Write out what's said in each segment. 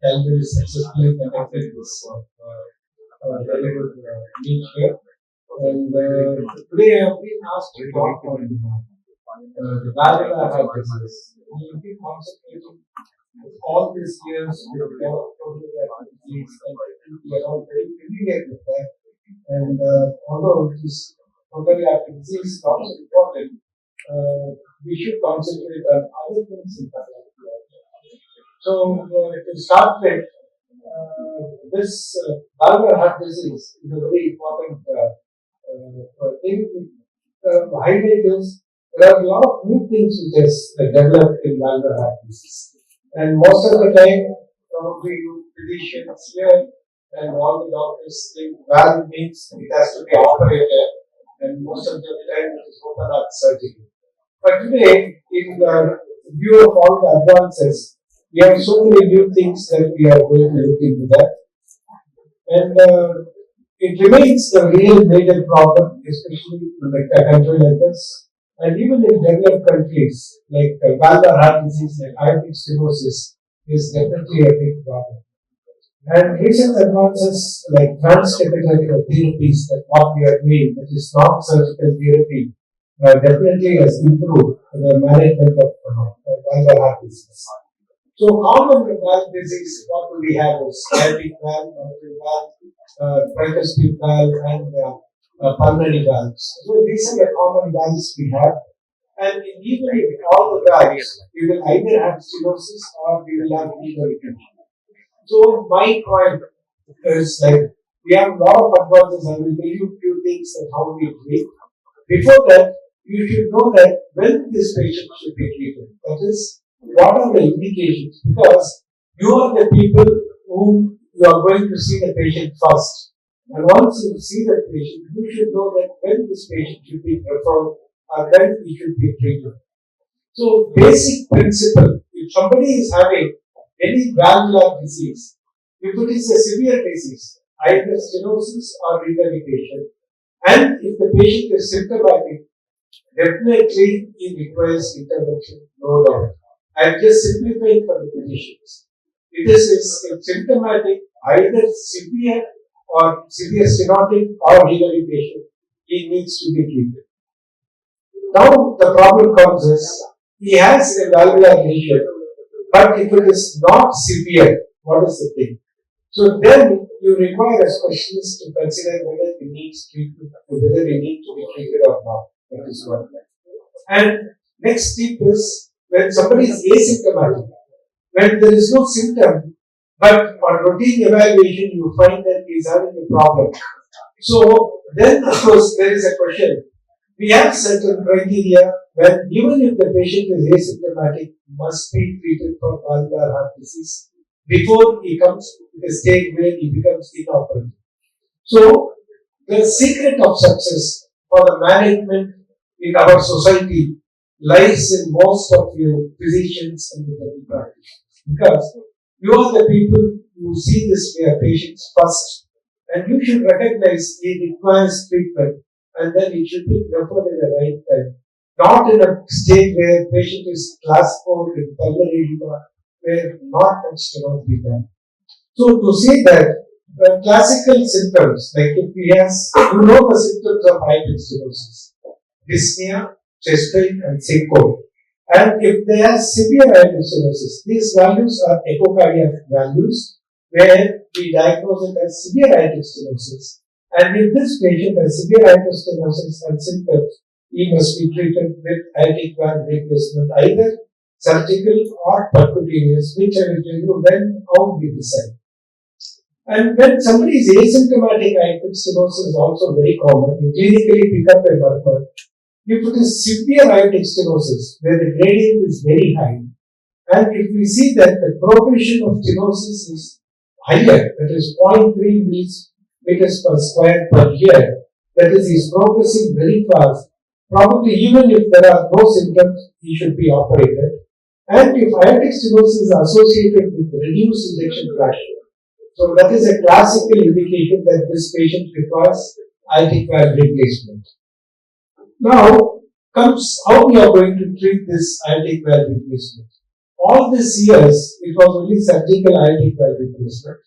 Calgary successfully conducted this very good meet here. And today I have been asked to talk on the valvular heart disease. We have been concentrating all these years with valvular heart disease, and I think we are all very familiar with that. And although it is valvular heart disease is also important, we should concentrate on other things in that. So to start with, this valvular heart disease is a very important thing. Highlight is there are a lot of new things which has developed in valvular heart disease, and most of the time, probably you physicians here and all the doctors think valve means it has to be operated, and most of the time it is open heart surgery. But today, in view of all the advances, we have so many new things that we are going to look into that. And it remains a real major problem, especially in a country like us. And even in developed countries, like valvular heart disease, like aortic stenosis, is definitely a big problem. And recent advances like transcatheter therapies, that what we are doing, that is non-surgical therapy, definitely has improved the management of valvular heart disease. So, common valve disease, what do we have is aortic valve, mitral valve, tricuspid valve, and pulmonary valves. So, these are the common valves we have. And even in all the valves, we will either have stenosis or we will have leaky. So, my point is like we have a lot of advances. I will tell you a few things on how we treat. Before that, you should know that when this patient should be treated. That is, what are the indications? Because you are the people whom you are going to see the patient first. And once you see the patient, you should know that when this patient should be referred or when he should be treated. So, basic principle, if somebody is having any valvular disease, if it is a severe disease, either stenosis or regurgitation, and if the patient is symptomatic, definitely he requires intervention, no doubt. I am just simplifying for the physicians. It is symptomatic, either severe stenotic or regurgitation, he needs to be treated. Now the problem comes is, he has a valvular lesion, but if it is not severe, what is the thing? So then you require a specialist to consider whether he needs treatment, whether he needs to be treated or not. That is one. And next tip is, when somebody is asymptomatic, when there is no symptom, but on routine evaluation you find that he is having a problem. So then of course there is a question. We have certain criteria when even if the patient is asymptomatic, must be treated for valvular heart disease before he comes to the stage where he becomes inoperable. So the secret of success for the management in our society lies in most of you physicians and the medical practitioners, because you are the people who see this patients first, and you should recognize he requires treatment, and then it should be referred in the right time, not in a state where patient is class 4 with pulmonary edema, where not much cannot be done. So to see that the classical symptoms, like if he has, you know the symptoms of aortic stenosis, dyspnea, chest pain, and syncope. And if they have severe aortic stenosis, these values are echocardiography values, where we diagnose it as severe aortic stenosis. And if this patient has severe aortic stenosis and symptoms, he must be treated with aortic valve replacement, either surgical or percutaneous, which I will tell you when, how we decide. And when somebody is asymptomatic aortic stenosis is also very common. You clinically pick up a marker. If it is severe aortic stenosis, where the gradient is very high, and if we see that the progression of stenosis is higher, that is 0.3 millimeters per square per year, that is progressing very fast, probably even if there are no symptoms, he should be operated. And if aortic stenosis is associated with reduced ejection fraction, so that is a classical indication that this patient requires aortic valve replacement. Now comes how we are going to treat this aortic valve replacement. All these years, it was only surgical aortic valve replacement,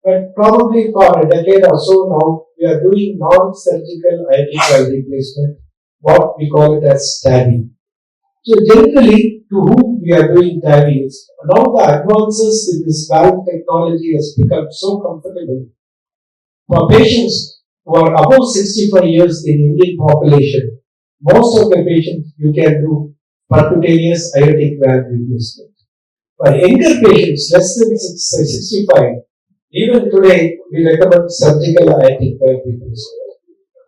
but probably for a decade or so now, we are doing non-surgical aortic valve replacement, what we call it as TAVI. So generally, to whom we are doing TAVI is, now the advances in this valve technology has become so comfortable for patients who are above 65 years in Indian population. Most of the patients you can do percutaneous aortic valve replacement. For younger patients less than 65, even today we recommend surgical aortic valve replacement.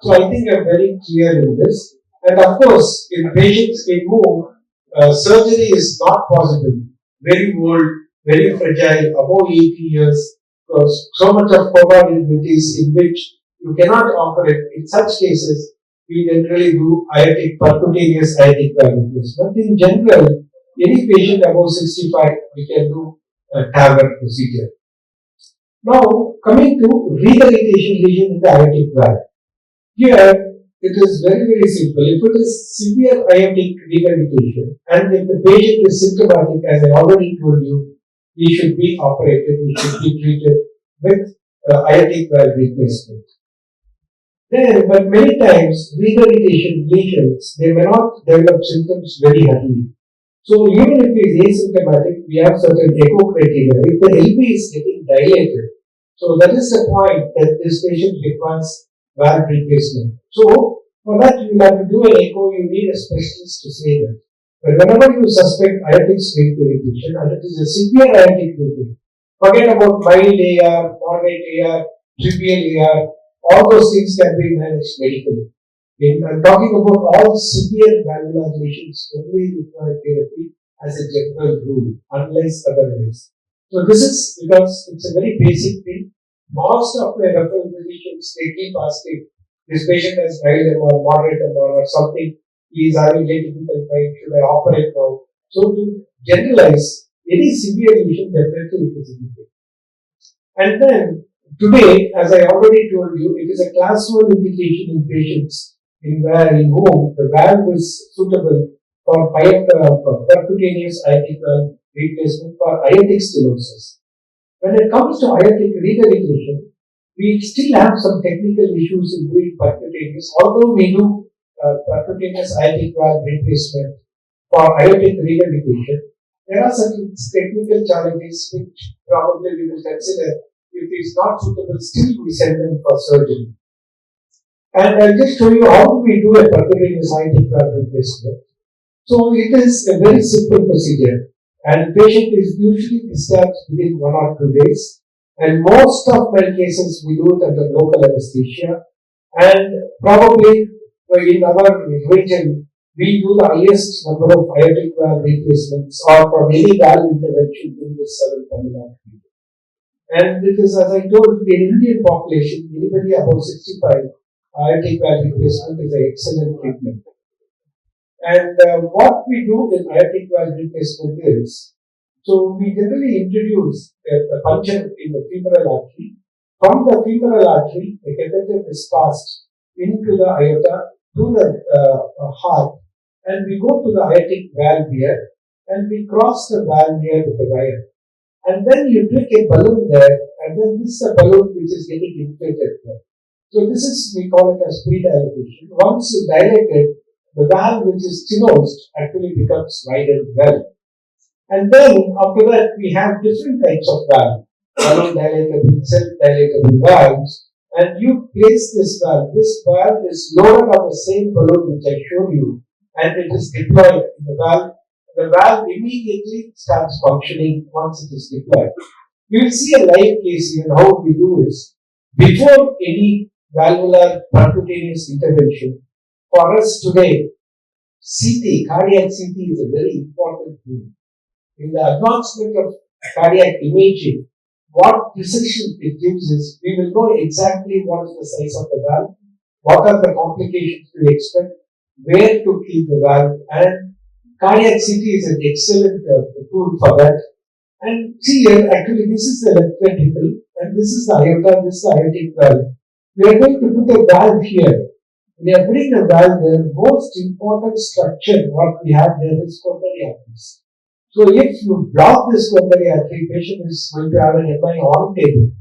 So I think I'm very clear in this. And of course, in patients in whom surgery is not possible, very old, very fragile, above 80 years, because so much of comorbidities in which you cannot operate. In such cases, we generally do aortic percutaneous aortic valve replacement. In general, any patient above 65, we can do a TAVR procedure. Now, coming to regurgitation lesion in the aortic valve. Here, it is very, very simple. If it is severe aortic regurgitation and if the patient is symptomatic, as I already told you, he should be operated, he should be treated with aortic valve replacement. Then, but many times, regurgitation lesions, they may not develop symptoms very early. So, even if he is asymptomatic, we have certain echo criteria. If the LV is getting dilated, so that is the point that this patient requires valve replacement. So, for that you will have to do an echo, you need a specialist to say that. But whenever you suspect aortic sleep irritation and it is a severe aortic lesion, forget about mild AR, moderate AR, trivial AR, all those things can be managed medically. I'm talking about all severe valvular lesions only require therapy as a general rule, unless otherwise. So this is because it's a very basic thing. Most of my referral physicians, they keep asking, this patient has mild MR, moderate MR or something, he is having atypical pain, should I operate now? So to generalize, any severe lesion definitely it is indicated. And then today, as I already told you, it is a class 1 indication in patients in whom the valve is suitable for percutaneous aortic valve replacement for aortic stenosis. When it comes to aortic regurgitation, we still have some technical issues in doing percutaneous, although we do percutaneous aortic valve replacement for aortic regurgitation. There are certain technical challenges which probably we will consider. If it's not suitable, still we send them for surgery. And I'll just show you how we do a percutaneous aortic valve replacement. So it is a very simple procedure, and patient is usually discharged within 1 or 2 days. And most of my cases we do it under local anesthesia. And probably in our region, we do the highest number of aortic valve replacements or from any valve intervention in this southern Tamil Nadu. And it is, as I told, in Indian population, anybody above 65, aortic valve replacement is an excellent treatment. And what we do in aortic valve replacement is, so we generally introduce a puncture in the femoral artery. From the femoral artery, the catheter is passed into the aorta to the heart, and we go to the aortic valve here, and we cross the valve here with the wire. And then you take a balloon there, and then this is a balloon which is getting inflated there. So this is, we call it as pre-dilatation. Once you dilate it, the valve which is stenosed actually becomes widened well. And then after that, we have different types of valve. Balloon dilatable, self-dilatable valves. And you place this valve. This valve is loaded on the same balloon which I showed you, and it is deployed in the valve. The valve immediately starts functioning once it is deployed. We will see a live case here. How we do is, before any valvular percutaneous intervention, for us today, CT, cardiac CT is a very important thing. In the advancement of cardiac imaging, what precision it gives is, we will know exactly what is the size of the valve, what are the complications to expect, where to keep the valve, and cardiac CT is an excellent tool for that. And see here, actually this is the left ventricle, and this is the aorta, this is the aortic valve. We are going to put a valve here. We are putting the valve there. Most important structure what we have there is coronary arteries. So if you block this coronary artery, patient is going to have an MI on table.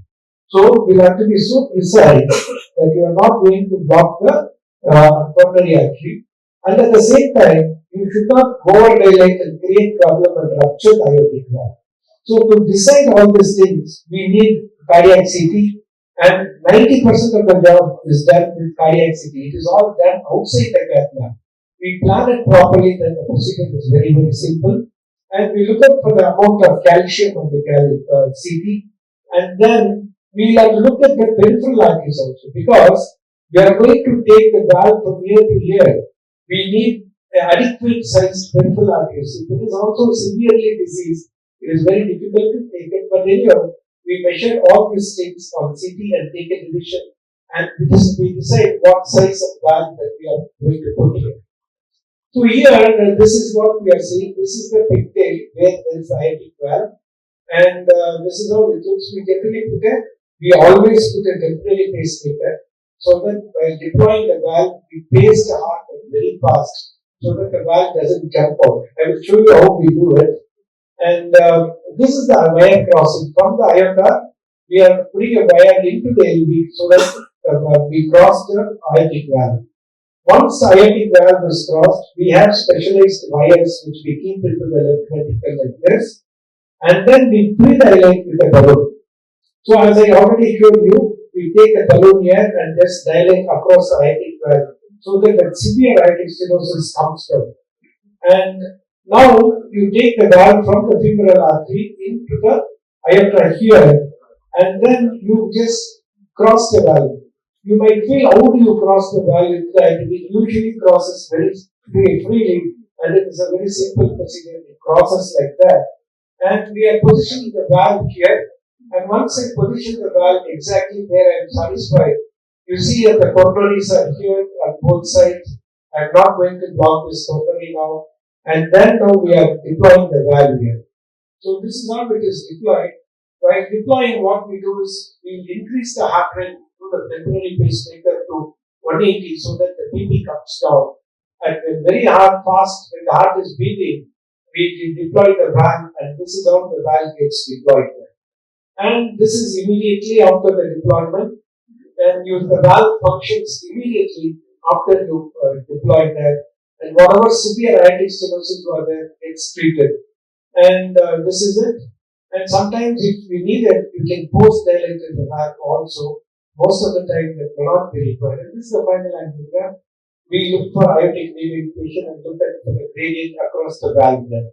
So we'll have to be so precise that you are not going to block the coronary artery. And at the same time, you should not over-dilate and create problem and rupture the aortic valve. So to decide all these things, we need cardiac CT, and 90% of the job is done with cardiac CT. It is all done outside the cath lab. We plan it properly, then the procedure is very, very simple. And we look up for the amount of calcium on the CT, and then we have to look at the peripheral arteries also, because we are going to take the valve from year to year. We need adequate sized peripheral arteries. If it is also severely diseased, it is very difficult to take it. But anyhow, we measure all these things on CT and take a decision, and we decide what size of valve that we are going to put here. So here, this is what we are seeing. This is the pigtail where there is the aortic valve, and this is how it looks. We always put a temporary pacemaker, so that while deploying the valve, we pace the heart very fast, so that the valve doesn't jump out. I will show you how we do it. And this is the wire crossing. From the aorta, we are putting a wire into the LV so that we cross the aortic valve. Once the aortic valve is crossed, we have specialized wires which we keep into the left ventricle like this, and then we pre-dilate with a balloon. So as I already showed you, we take a balloon here and just dilate across the aortic valve so that the severe aortic stenosis comes down. And now you take the valve from the femoral artery into the aorta here, and then you just cross the valve. You might feel, how do you cross the valve into the aorta? It usually crosses very freely, and it is a very simple procedure. It crosses like that, and we are positioning the valve here. And once I position the valve exactly where I am satisfied, you see that the coronaries are here on both sides. I am not going to block this coronary now. And then now we are deploying the valve here. So this is how it is deployed. While deploying, what we do is we increase the heart rate through the temporary pacemaker to 180 so that the BP comes down. And when very hard, fast, when the heart is beating, we deploy the valve, and this is how the valve gets deployed there. And this is immediately after the deployment, and the valve functions immediately after you deploy that, and whatever severe aortic stenosis were there gets treated. And this is it. And sometimes if we need it, you can post dilate the valve also. Most of the time that may not be required. And this is the final angiogram. We look for aortic deviation and look at the gradient across the valve there.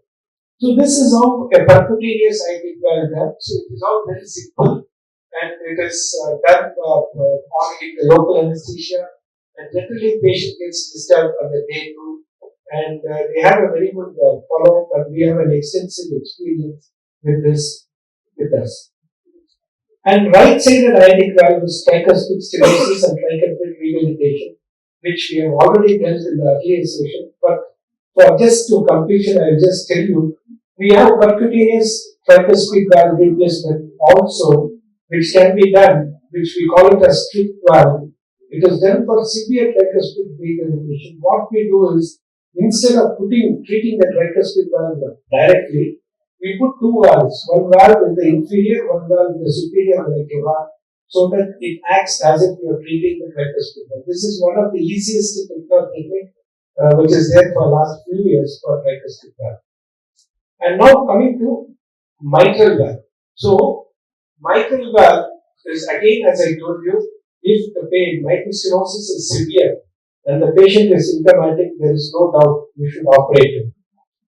So this is how a percutaneous aortic valve done. So it is all very simple, and it is done on the local anesthesia. And generally, patient gets disturbed on the day 2, and they have a very good follow-up, and we have an extensive experience with this with us. And right-sided aortic valve is tricuspid stenosis and tricuspid rehabilitation, which we have already dealt in the earlier session. But for just to completion, I will just tell you, we have percutaneous tricuspid valve replacement also, which can be done, which we call it a strip valve. It is done for severe tricuspid rehabilitation. What we do is, instead of treating the tricuspid valve directly, we put 2 valves, one valve in the inferior, one valve in the superior valve, so that it acts as if you are treating the tricuspid valve. This is one of the easiest technique which is there for the last few years for tricuspid valve. And now coming to mitral valve. So mitral valve is, again, as I told you, if the mitral stenosis is severe and the patient is symptomatic, there is no doubt you should operate it.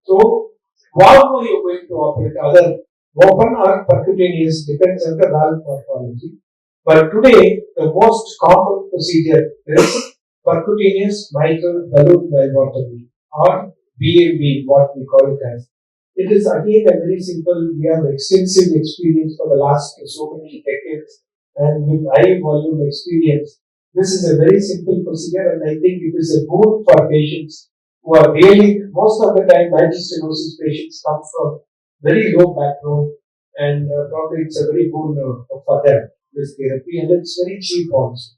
So how are you going to operate? Either open or percutaneous, depends on the valve morphology. But today, the most common procedure is percutaneous mitral balloon valvotomy, or BAV, what we call it as. It is again a very simple. We have extensive experience for the last so many decades, and with high volume experience, this is a very simple procedure, and I think it is a boon for patients who are really, most of the time, mitral stenosis patients come from very low background, and probably it's a very boon for them, this therapy, and it's very cheap also.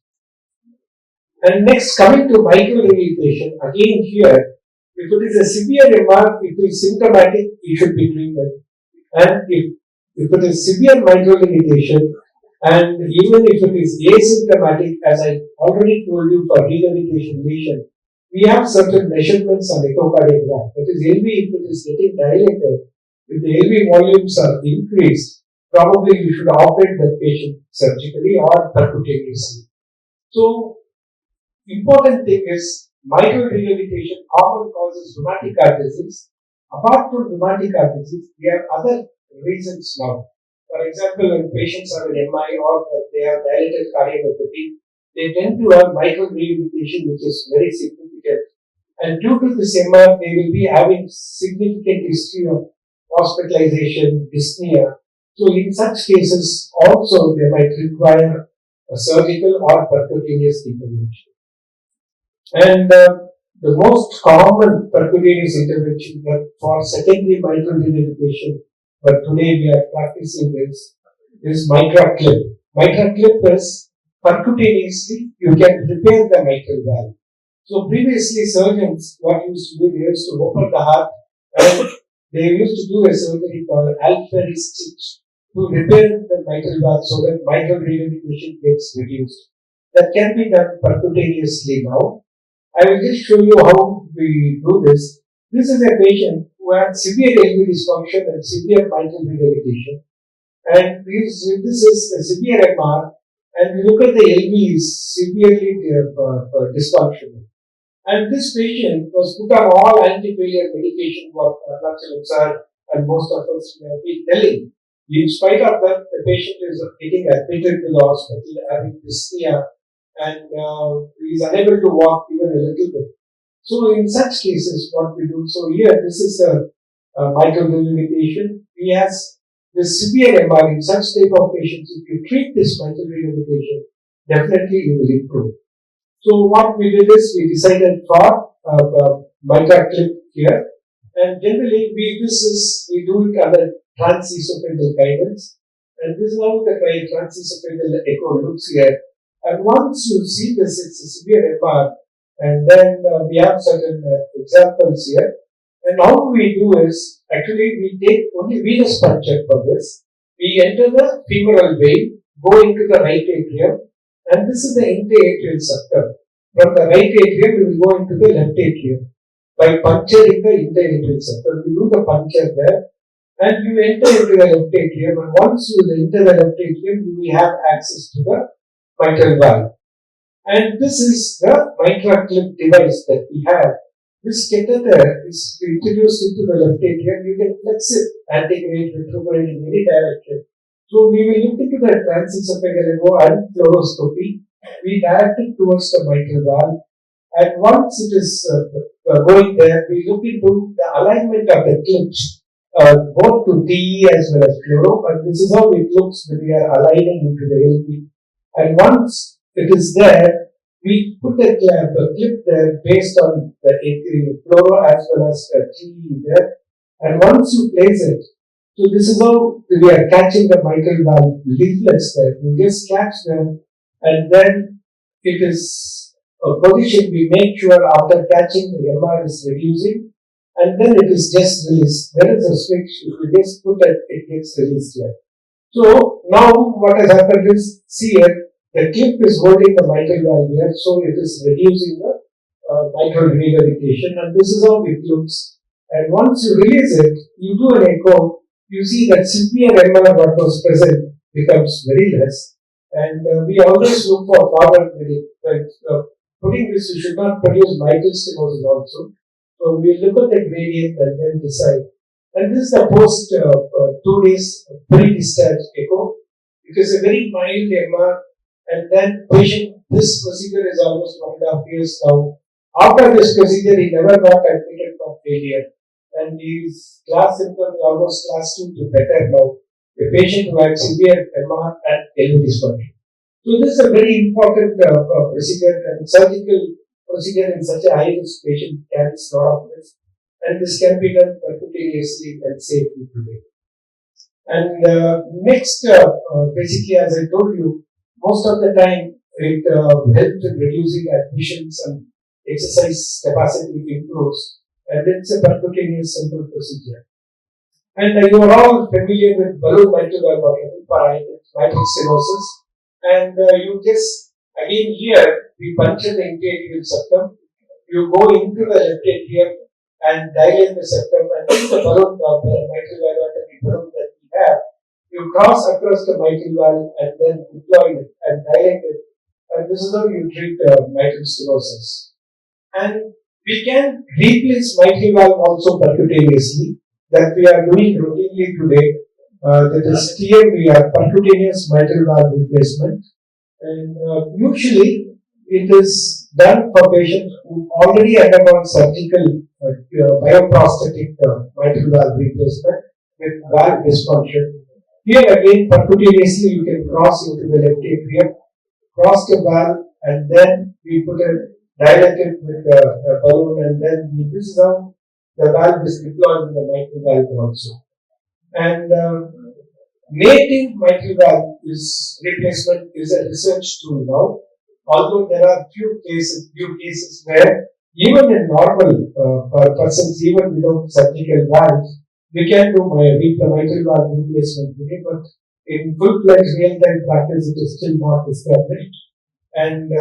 And next, coming to mitral regurgitation, again here, if it is a severe MR, if it is symptomatic, it should be treated. And if it is severe mitral regurgitation, and even if it is asymptomatic, as I already told you for regurgitation lesion, we have certain measurements on echocardiography. That is, LV, if it is getting dilated, if the LV volumes are increased, probably you should operate the patient surgically or percutaneously. So, important thing is mitral regurgitation often causes rheumatic heart disease. Apart from rheumatic heart disease, we have other reasons now. For example, when patients have an MI or they have dilated cardiomyopathy, they tend to have mitral regurgitation, which is very significant. And due to this MI, they will be having significant history of hospitalization, dyspnea. So in such cases, also they might require a surgical or percutaneous intervention. And the most common percutaneous intervention for secondary mitral regurgitation, but today we are practicing this, is mitral clip. Mitral clip is percutaneously, you can repair the mitral valve. So previously surgeons, what used to do, they used to open the heart and they used to do a surgery called alveolar stitch to repair the mitral valve so that mitral regurgitation gets reduced. That can be done percutaneously now. I will just show you how we do this. This is a patient who had severe LV dysfunction and severe mitral regurgitation. And this is a severe MR. And look at the LV is severely dysfunctional. And this patient was put on all anti-failure medication for cancer, and most of us have been telling. In spite of that, the patient is getting admitted to the hospital, having dyspnea, and he is unable to walk even a little bit. So in such cases, what we do, so here this is a mitral regurgitation. He has the severe MR in such type of patients. If you treat this mitral regurgitation, definitely you will improve. So what we did is we decided for mitral clip here, and generally we do it under transesophageal guidance, and this is how the transesophageal echo looks here. And once you see this, it's a severe MR, and then we have certain examples here. And how we do is, actually we take only venous puncture for this. We enter the femoral vein, go into the right atrium, and this is the interatrial septum. From the right atrium, we will go into the left atrium. By puncturing the interatrial septum, we do the puncture there, and you enter into the left atrium, and once you enter the left atrium, you will have access to the mitral valve. And this is the mitral clip device that we have. This catheter is introduced into the left atrium. You can flex it, antegrade, retrograde in any direction. So we will look into the transesophageal echo and fluoroscopy. We direct it towards the mitral valve. And once it is going there, we look into the alignment of the clips, both to TE as well as fluoro. And this is how it looks when we are aligning into the LV. And once it is there, we put the clip there based on the fluoro as well as TE there. And once you place it, so this is how we are catching the mitral valve leaflets there. We just catch them, and then it is a position we make sure after catching the MR is reducing, and then it is just released. There is a switch. If we just put it, it gets released here. So now what has happened is, see here, the clip is holding the mitral valve here, so it is reducing the mitral regurgitation, and this is how it looks. And once you release it, you do an echo, you see that severe MR what was present becomes very less. And we always look for forward putting this, you should not produce mitral stenosis also. So we look at the gradient and then decide. And this is the post 2 days pre-discharge echo. It is a very mild MR, and then patient, this procedure is almost 1.5 years now. After this procedure, he never got admitted for failure, and his class symptoms almost class 2 to better now. A patient who had severe MR and LV dysfunction. So this is a very important procedure, and surgical procedure in such a high-risk patient carries a lot of risk, and this can be done percutaneously and safely today. And next, basically, as I told you, most of the time It helps in reducing admissions and exercise capacity improves. And it's a percutaneous simple procedure. And you are all familiar with balloon mitral valvulotomy for mitral stenosis. And you just, again here, we puncture the anterior septum. You go into the left atrium and dilate the septum, and in the balloon, mitral valvulotomy balloon that we have, you cross across the mitral valve and then deploy it and dilate it. And this is how you treat mitral stenosis. And we can replace mitral valve also percutaneously, that we are doing routinely today. That is TMV, percutaneous mitral valve replacement. And usually it is done for patients who already undergone surgical bioprosthetic mitral valve replacement with valve dysfunction. Here again, percutaneously you can cross into the left atrium, cross the valve, and then we put a dilated with a balloon, and then this is how the valve is deployed in the mitral valve also. And native mitral valve replacement is a research tool now. Although there are few cases where even in normal persons, even without surgical valves, we can do mitral valve replacement today, but in full-fledged real-time practice, it is still not established. And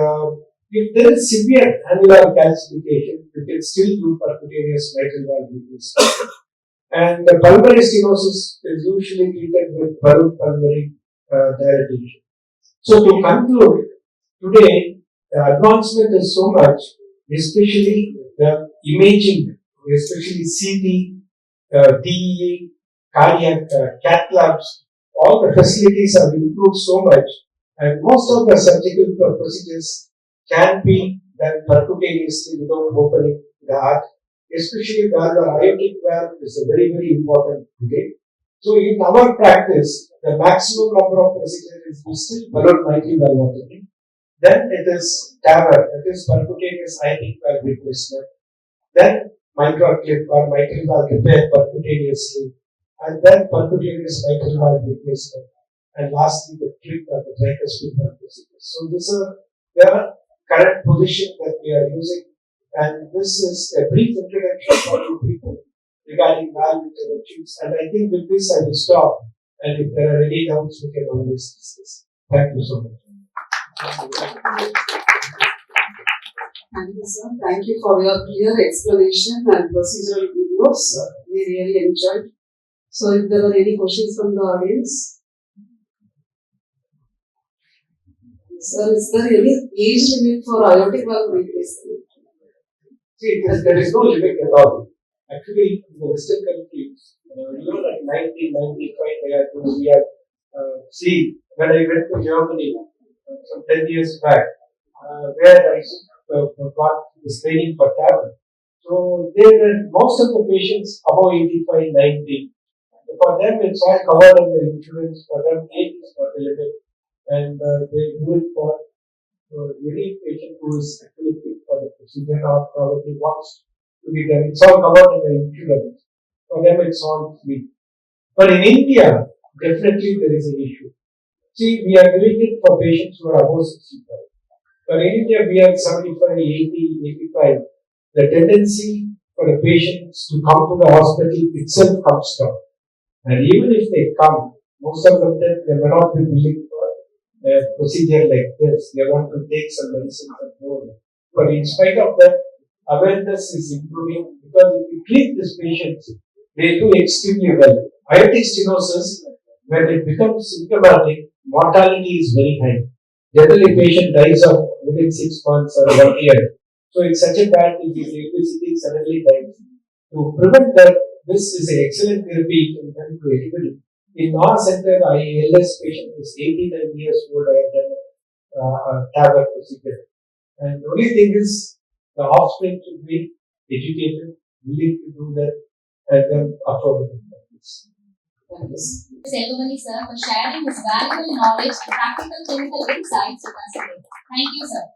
if there is severe annular calcification, you can still do percutaneous mitral valve replacement. And the pulmonary stenosis is usually treated with balloon pulmonary dilatation. So to conclude, today the advancement is so much, especially the imaging, especially CT, DEA, cardiac, cath labs, all the facilities have improved so much, and most of the surgical procedures can be done percutaneously without opening the heart. Especially valve, aortic valve is a very, very important today. So in our practice, the maximum number of procedures is still balloon mitral valvulotomy. Then it is TAVR, that is percutaneous aortic valve replacement. Then microclip or mitral valve repair percutaneously, and then percutaneous mitral valve replacement, and lastly the clip or the tricuspid valve procedure. So this is the current position that we are using. And this is a brief introduction for you people regarding valve interventions. And I think with this I will stop. And if there are any doubts, we can always discuss. Thank you so much. Thank you, sir. Thank you for your clear explanation and procedural videos. We really enjoyed. So, if there are any questions from the audience, sir, is there any age limit for aortic valve replacement? See, there is no limit at all. Actually, in the Western countries, even at 1995, we have see, when I went to Germany some 10 years back, where I got this training for TAVR. So, most of the patients above 85, 90. For them, it's all covered under insurance. For them, age is not a limit. And they do it for any patient who is actually fit for the procedure or probably wants to be done. It's all covered in the insurance. For them, it's all free. But in India, definitely there is an issue. See, we are doing it for patients who are above 65. But in India, we are 75, 80, 85. The tendency for the patients to come to the hospital itself comes down. And even if they come, most of them, they may not be willing for a procedure like this. They want to take some medicine and go. But in spite of that, awareness is improving because if you treat these patients, they do extremely well. Aortic stenosis, when it becomes symptomatic, mortality is very high. Generally, patient dies of within 6 months or 1 year. So it's such a bad disease, APCT suddenly dies. To prevent that, this is an excellent therapy you can done to anybody. In our center, the ILS patient is 89 years old. I have done a TAVR procedure. And the only thing is, the offspring should be educated, willing to do that, and then affordable. Selvamani sir for sharing his valuable knowledge and practical clinical insights with us today. Thank you, sir.